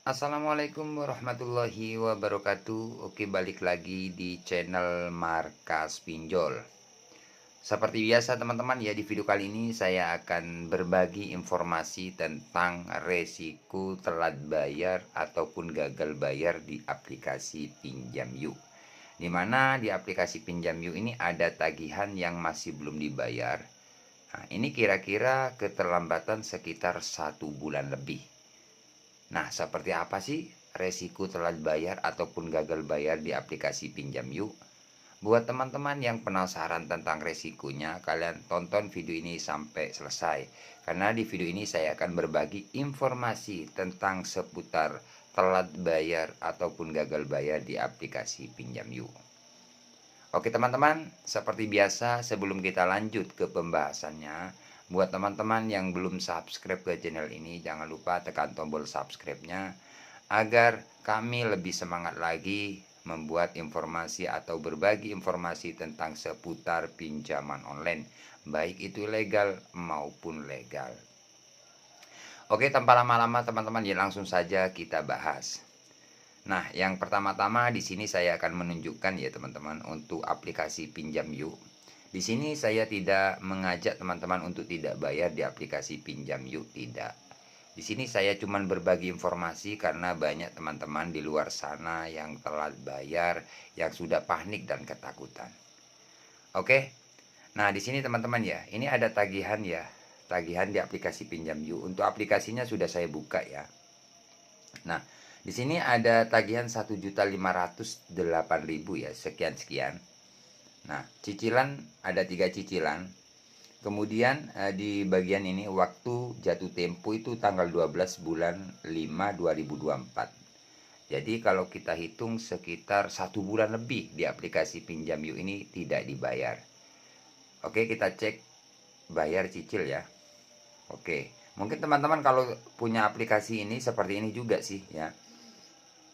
Assalamualaikum warahmatullahi wabarakatuh. Oke, balik lagi di channel Markas Pinjol. Seperti biasa teman-teman ya, di video kali ini saya akan berbagi informasi tentang resiko telat bayar ataupun gagal bayar di aplikasi Pinjam Yuk. Dimana di aplikasi Pinjam Yuk ini ada tagihan yang masih belum dibayar. Nah, ini kira-kira keterlambatan sekitar 1 bulan lebih. Nah, seperti apa sih resiko telat bayar ataupun gagal bayar di aplikasi Pinjam Yuk? Buat teman-teman yang penasaran tentang resikonya, kalian tonton video ini sampai selesai. Karena di video ini saya akan berbagi informasi tentang seputar telat bayar ataupun gagal bayar di aplikasi Pinjam Yuk. Oke teman-teman, seperti biasa sebelum kita lanjut ke pembahasannya, buat teman-teman yang belum subscribe ke channel ini, jangan lupa tekan tombol subscribe-nya agar kami lebih semangat lagi membuat informasi atau berbagi informasi tentang seputar pinjaman online, baik itu legal maupun legal. Oke, tanpa lama-lama teman-teman, ya langsung saja kita bahas. Nah, yang pertama-tama di sini saya akan menunjukkan ya teman-teman untuk aplikasi Pinjam Yuk. Di sini saya tidak mengajak teman-teman untuk tidak bayar di aplikasi Pinjam Yuk, tidak. Di sini saya cuma berbagi informasi karena banyak teman-teman di luar sana yang telat bayar, yang sudah panik dan ketakutan. Oke. Nah, di sini teman-teman ya, ini ada tagihan ya. Tagihan di aplikasi Pinjam Yuk. Untuk aplikasinya sudah saya buka ya. Nah, di sini ada tagihan 1.508.000 ya, sekian-sekian. Nah, cicilan ada 3 cicilan. Kemudian di bagian ini waktu jatuh tempo itu tanggal 12 bulan 5 2024. Jadi kalau kita hitung sekitar 1 bulan lebih di aplikasi Pinjam Yuk ini tidak dibayar. Oke, kita cek bayar cicil ya. Oke, mungkin teman-teman kalau punya aplikasi ini seperti ini juga sih ya.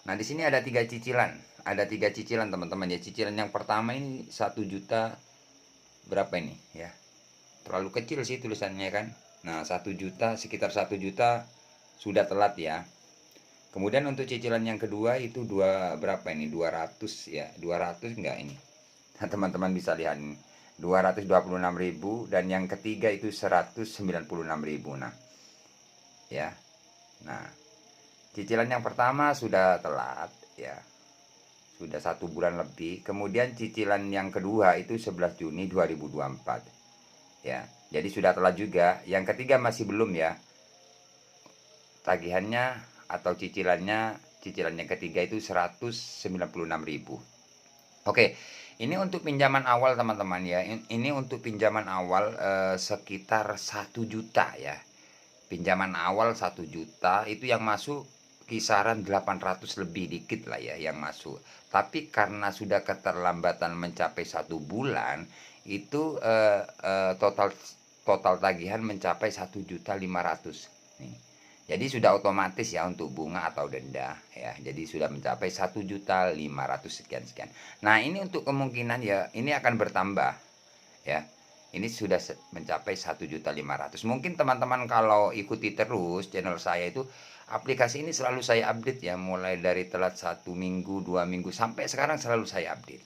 Nah, di sini ada 3 cicilan. Ada 3 cicilan teman-teman ya. Cicilan yang pertama ini 1 juta berapa ini ya. Terlalu kecil sih tulisannya kan. Nah, 1 juta, sekitar 1 juta sudah telat ya. Kemudian untuk cicilan yang kedua itu berapa ini? 200 ya. 200 enggak ini. Nah, teman-teman bisa lihat ini. 226.000 dan yang ketiga itu 196.000. Nah, ya. Nah, cicilan yang pertama sudah telat ya. Sudah 1 bulan lebih. Kemudian cicilan yang kedua itu 11 Juni 2024. Ya, jadi sudah telat juga. Yang ketiga masih belum ya. Tagihannya atau cicilan yang ketiga itu 196.000. Oke, ini untuk pinjaman awal teman-teman ya. Ini untuk pinjaman awal sekitar 1 juta ya. Pinjaman awal 1 juta itu yang masuk kisaran 800 lebih dikit lah ya yang masuk. Tapi karena sudah keterlambatan mencapai 1 bulan, itu total tagihan mencapai 1.500.000 nih. Jadi sudah otomatis ya untuk bunga atau denda ya. Jadi sudah mencapai 1.500.000 sekian. Nah, ini untuk kemungkinan ya ini akan bertambah ya. Ini sudah mencapai 1.500.000. Mungkin teman-teman kalau ikuti terus channel saya itu, aplikasi ini selalu saya update ya, mulai dari telat 1 minggu, 2 minggu sampai sekarang selalu saya update.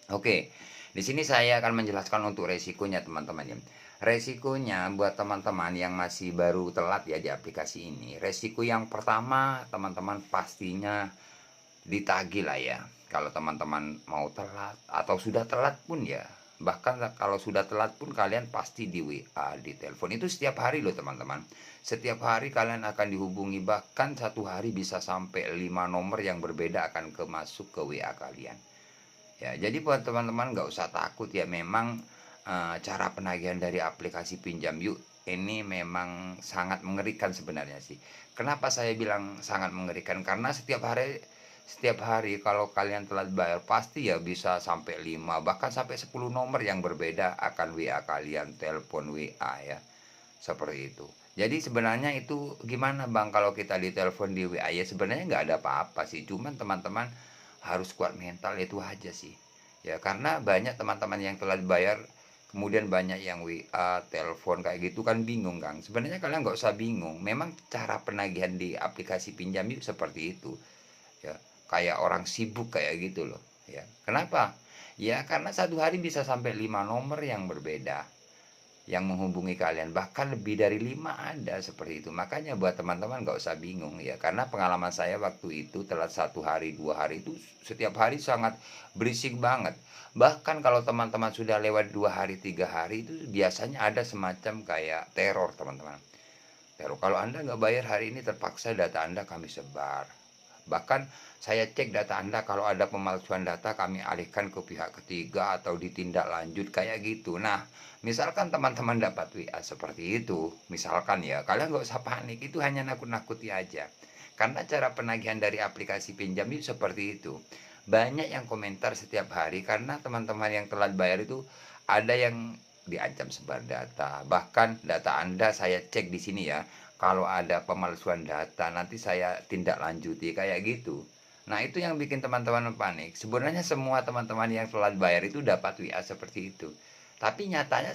Oke, di sini saya akan menjelaskan untuk resikonya teman-teman ya. Resikonya buat teman-teman yang masih baru telat ya di aplikasi ini. Resiko yang pertama teman-teman pastinya ditagih lah ya. Kalau teman-teman mau telat atau sudah telat pun ya. Bahkan kalau sudah telat pun kalian pasti di WA, di telepon. Itu setiap hari loh teman-teman. Setiap hari kalian akan dihubungi. Bahkan satu hari bisa sampai 5 nomor yang berbeda akan masuk ke WA kalian. Ya, jadi buat teman-teman nggak usah takut ya. Memang cara penagihan dari aplikasi Pinjam Yuk ini memang sangat mengerikan sebenarnya sih. Kenapa saya bilang sangat mengerikan? Karena setiap hari kalau kalian telat bayar pasti ya bisa sampai 5 bahkan sampai 10 nomor yang berbeda akan WA kalian, telepon WA ya. Seperti itu. Jadi sebenarnya itu gimana Bang kalau kita ditelepon di WA ya, sebenarnya nggak ada apa-apa sih. Cuman teman-teman harus kuat mental, itu aja sih. Ya karena banyak teman-teman yang telat bayar kemudian banyak yang WA, telepon kayak gitu kan bingung Kang. Sebenarnya kalian nggak usah bingung, memang cara penagihan di aplikasi pinjam yuk seperti itu ya, kayak orang sibuk kayak gitu loh ya. Kenapa? Ya karena satu hari bisa sampai 5 nomor yang berbeda yang menghubungi kalian, bahkan lebih dari 5 ada seperti itu. Makanya buat teman-teman nggak usah bingung ya, karena pengalaman saya waktu itu telat 1 hari 2 hari itu setiap hari sangat berisik banget. Bahkan kalau teman-teman sudah lewat 2 hari 3 hari itu biasanya ada semacam kayak teror teman-teman. Teror kalau Anda nggak bayar hari ini terpaksa data Anda kami sebar. Bahkan saya cek data Anda, kalau ada pemalsuan data kami alihkan ke pihak ketiga atau ditindak lanjut kayak gitu. Nah, misalkan teman-teman dapat WA seperti itu, misalkan ya, kalian nggak usah panik, itu hanya nakut-nakuti aja. Karena cara penagihan dari aplikasi pinjam itu seperti itu. Banyak yang komentar setiap hari karena teman-teman yang telat bayar itu ada yang diancam sebar data. Bahkan data Anda saya cek di sini ya, kalau ada pemalsuan data nanti saya tindak lanjuti kayak gitu. Nah itu yang bikin teman-teman panik. Sebenarnya semua teman-teman yang telat bayar itu dapat WA seperti itu, tapi nyatanya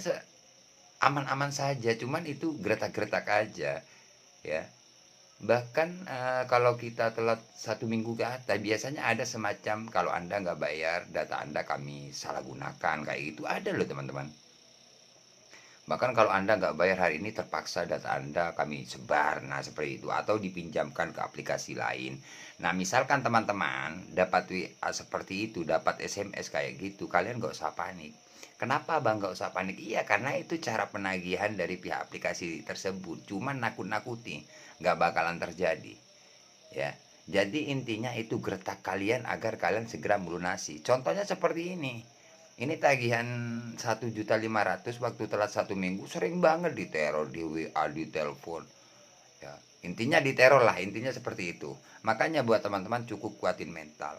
aman-aman saja, cuman itu geretak-geretak aja ya. Bahkan kalau kita telat 1 minggu ke atas biasanya ada semacam kalau Anda nggak bayar data Anda kami salah gunakan kayak gitu, ada loh teman-teman. Bahkan kalau Anda nggak bayar hari ini terpaksa data Anda kami sebar, nah seperti itu, atau dipinjamkan ke aplikasi lain. Nah misalkan teman-teman dapat WA seperti itu, dapat SMS kayak gitu, kalian nggak usah panik. Kenapa Bang nggak usah panik? Iya karena itu cara penagihan dari pihak aplikasi tersebut, cuman nakut-nakuti, nggak bakalan terjadi. Ya, jadi intinya itu gertak kalian agar kalian segera melunasi. Contohnya seperti ini. Ini tagihan 1.500.000 waktu telat 1 minggu sering banget diteror di WA, di telepon. Ya, intinya diteror lah, intinya seperti itu. Makanya buat teman-teman cukup kuatin mental.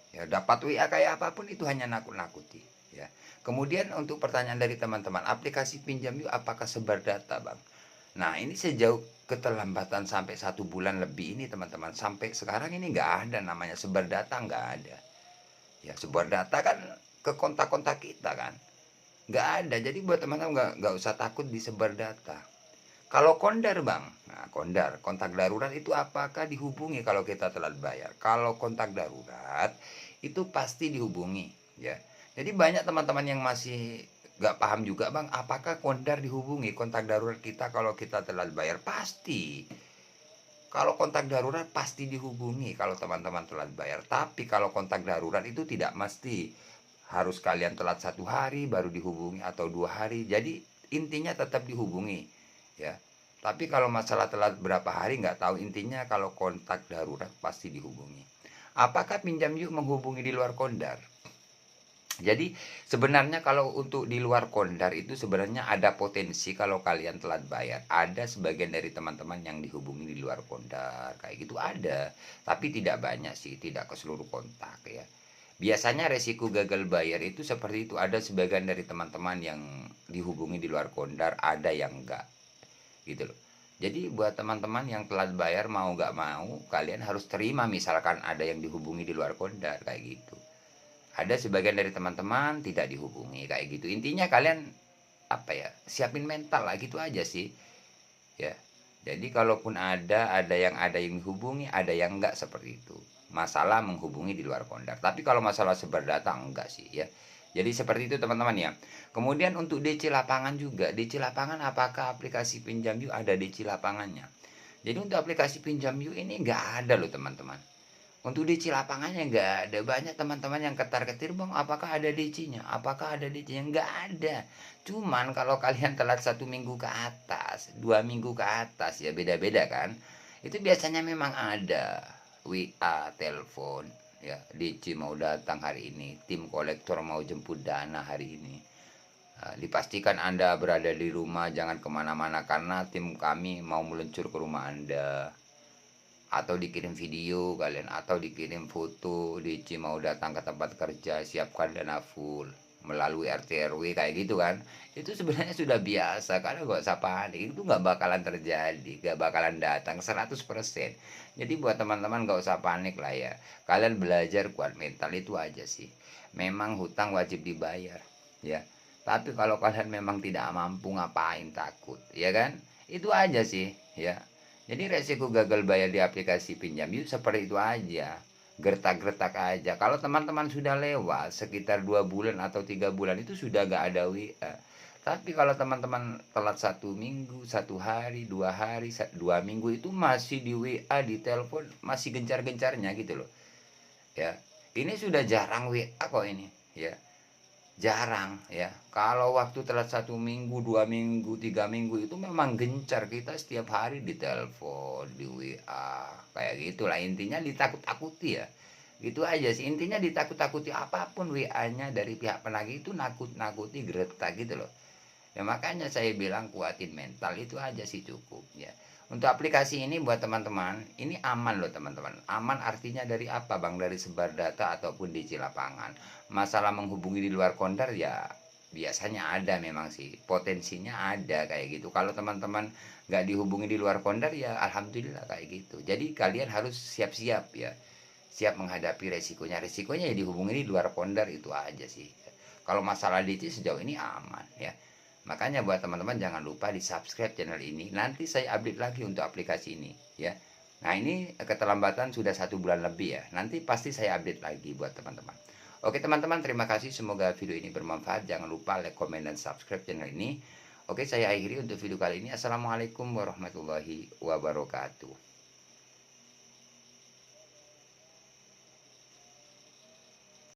Ya, dapat WA kayak apapun itu hanya nakut-nakuti. Ya. Kemudian untuk pertanyaan dari teman-teman, aplikasi pinjam yuk apakah sebar data, Bang? Nah, ini sejauh keterlambatan sampai 1 bulan lebih ini teman-teman, sampai sekarang ini nggak ada namanya sebar data, nggak ada. Ya, sebar data kan ke kontak-kontak kita kan, nggak ada. Jadi buat teman-teman nggak usah takut disebar data. Kalau kondar Bang, nah kondar, kontak darurat itu apakah dihubungi kalau kita telat bayar? Kalau kontak darurat itu pasti dihubungi ya. Jadi banyak teman-teman yang masih nggak paham juga Bang, apakah kondar dihubungi kontak darurat kita kalau kita telat bayar? Pasti. Kalau kontak darurat pasti dihubungi kalau teman-teman telat bayar. Tapi kalau kontak darurat itu tidak mesti harus kalian telat 1 hari baru dihubungi atau 2 hari. Jadi intinya tetap dihubungi ya. Tapi kalau masalah telat berapa hari nggak tahu, intinya kalau kontak darurat pasti dihubungi. Apakah pinjam yuk menghubungi di luar kondar? Jadi sebenarnya kalau untuk di luar kondar itu sebenarnya ada potensi kalau kalian telat bayar. Ada sebagian dari teman-teman yang dihubungi di luar kondar kayak gitu ada. Tapi tidak banyak sih, tidak ke seluruh kontak ya. Biasanya resiko gagal bayar itu seperti itu. Ada sebagian dari teman-teman yang dihubungi di luar kondar, ada yang enggak gitu loh. Jadi buat teman-teman yang telat bayar mau nggak mau kalian harus terima misalkan ada yang dihubungi di luar kondar kayak gitu. Ada sebagian dari teman-teman tidak dihubungi kayak gitu. Intinya kalian apa ya, siapin mental lah gitu aja sih ya. Jadi kalaupun ada yang dihubungi, ada yang enggak seperti itu. Masalah menghubungi di luar kondar. Tapi kalau masalah sebar data enggak sih ya. Jadi seperti itu teman-teman ya. Kemudian untuk DC lapangan juga. DC lapangan apakah aplikasi pinjam yuk ada DC lapangannya? Jadi untuk aplikasi pinjam yuk ini enggak ada loh teman-teman. Untuk DC lapangannya nggak ada. Banyak teman-teman yang ketar-ketir, Bang, apakah ada DC-nya? Apakah ada DC-nya? Nggak ada. Cuman kalau kalian telat 1 minggu ke atas, 2 minggu ke atas, ya beda-beda kan. Itu biasanya memang ada WA, telepon, ya DC mau datang hari ini, tim kolektor mau jemput dana hari ini. Dipastikan Anda berada di rumah, jangan kemana-mana karena tim kami mau meluncur ke rumah Anda, atau dikirim video kalian, atau dikirim foto DC mau datang ke tempat kerja, siapkan dana full melalui RT RW kayak gitu kan. Itu sebenarnya sudah biasa, karena gak usah panik, itu nggak bakalan terjadi, nggak bakalan datang 100%. Jadi buat teman-teman gak usah panik lah ya, kalian belajar kuat mental itu aja sih. Memang hutang wajib dibayar ya, Tapi kalau kalian memang tidak mampu, ngapain takut, ya kan? Itu aja sih, ya. Jadi resiko gagal bayar di aplikasi pinjam itu seperti itu aja. Gertak-gertak aja. Kalau teman-teman sudah lewat sekitar 2 bulan atau 3 bulan itu sudah gak ada WA. Tapi kalau teman-teman telat 1 minggu, 1 hari, 2 hari, 2 minggu itu masih di WA, di telepon, masih gencar-gencarnya gitu loh. Ya, ini sudah jarang WA kok ini, ya. Jarang ya. Kalau waktu telat 1 minggu, 2 minggu, 3 minggu itu memang gencar, kita setiap hari ditelepon, di WA, kayak gitulah intinya, ditakut-takuti ya. Gitu aja sih intinya, ditakut-takuti, apapun WA-nya dari pihak penagih itu nakut-nakuti, gretak gitu loh. Ya makanya saya bilang kuatin mental, itu aja sih cukup ya. Untuk aplikasi ini buat teman-teman, ini aman loh teman-teman. Aman artinya dari apa Bang? Dari sebar data ataupun di lapangan. Masalah menghubungi di luar kondar ya biasanya ada, memang sih potensinya ada kayak gitu. Kalau teman-teman nggak dihubungi di luar kondar ya alhamdulillah kayak gitu. Jadi kalian harus siap-siap ya, siap menghadapi resikonya. Resikonya ya dihubungi di luar kondar, itu aja sih. Kalau masalah DC sejauh ini aman ya. Makanya buat teman-teman jangan lupa di subscribe channel ini. Nanti saya update lagi untuk aplikasi ini ya. Nah ini keterlambatan sudah 1 bulan lebih ya. Nanti pasti saya update lagi buat teman-teman. Oke teman-teman, terima kasih. Semoga video ini bermanfaat. Jangan lupa like, komen, dan subscribe channel ini. Oke, saya akhiri untuk video kali ini. Assalamualaikum warahmatullahi wabarakatuh.